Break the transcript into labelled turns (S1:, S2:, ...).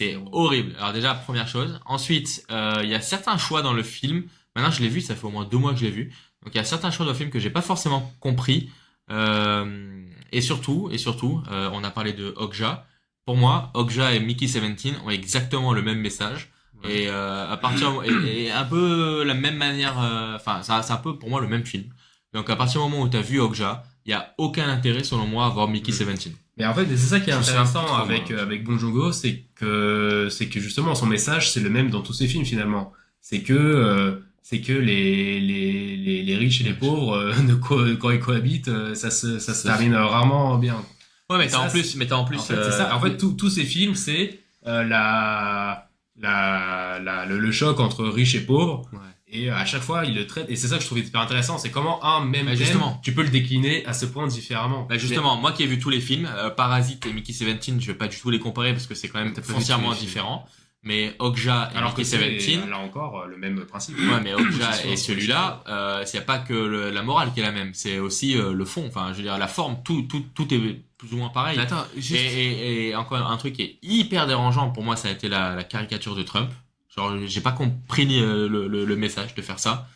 S1: C'est horrible. Alors déjà, première chose. Ensuite, il y a certains choix dans le film. Maintenant, je l'ai vu, ça fait au moins 2 mois que je l'ai vu. Donc il y a certains choix dans le film que j'ai pas forcément compris. Et surtout, on a parlé de Okja. Pour moi, Okja et Mickey 17 ont exactement le même message.
S2: Ouais.
S1: Et à partir et un peu la même manière. Enfin, c'est un peu pour moi le même film. Donc à partir du moment où tu as vu Okja, il y a aucun intérêt selon moi à voir Mickey
S2: Mm.
S1: 17.
S2: Mais en fait, c'est ça qui est
S1: Je me souviens plus
S2: intéressant
S1: trop,
S2: avec
S1: moi.
S2: avec Bong Joon-ho, c'est que justement son message c'est le même dans tous ses films finalement. C'est que les riches et les pauvres quand ils cohabitent, ça se
S1: Ça,
S2: termine rarement bien.
S1: Ouais, mais
S2: Et
S1: t'as en
S2: ça,
S1: plus, mais t'as en
S2: en
S1: plus,
S2: fait, c'est ça. En fait, tous ces films, c'est le choc entre riches et pauvres.
S1: ouais.
S2: Et à chaque fois, ils le traitent. Et c'est ça que je trouve hyper intéressant. C'est comment un même
S1: Bah,
S2: thème,
S1: justement.
S2: tu peux le décliner à ce point différemment.
S1: Bah justement, moi qui ai vu tous les films, Parasite et Mickey 17, je vais pas du tout les comparer parce que c'est quand même
S2: T'as pas vu tous
S1: foncièrement
S2: les films.
S1: différent. Mais Okja et
S2: Alors que
S1: Mickey
S2: c'est,
S1: 17,
S2: là encore, le même principe.
S1: ouais, mais Okja
S2: C'est
S1: et
S2: sûr,
S1: celui-là, il y a pas que la morale qui est la même, c'est aussi le fond. Enfin, je veux dire, la forme, tout est plus ou moins pareil.
S3: Mais attends,
S1: Et,
S3: juste.
S1: et encore un truc qui est hyper dérangeant pour moi, ça a été la caricature de Trump. Genre, j'ai pas compris le message de faire ça.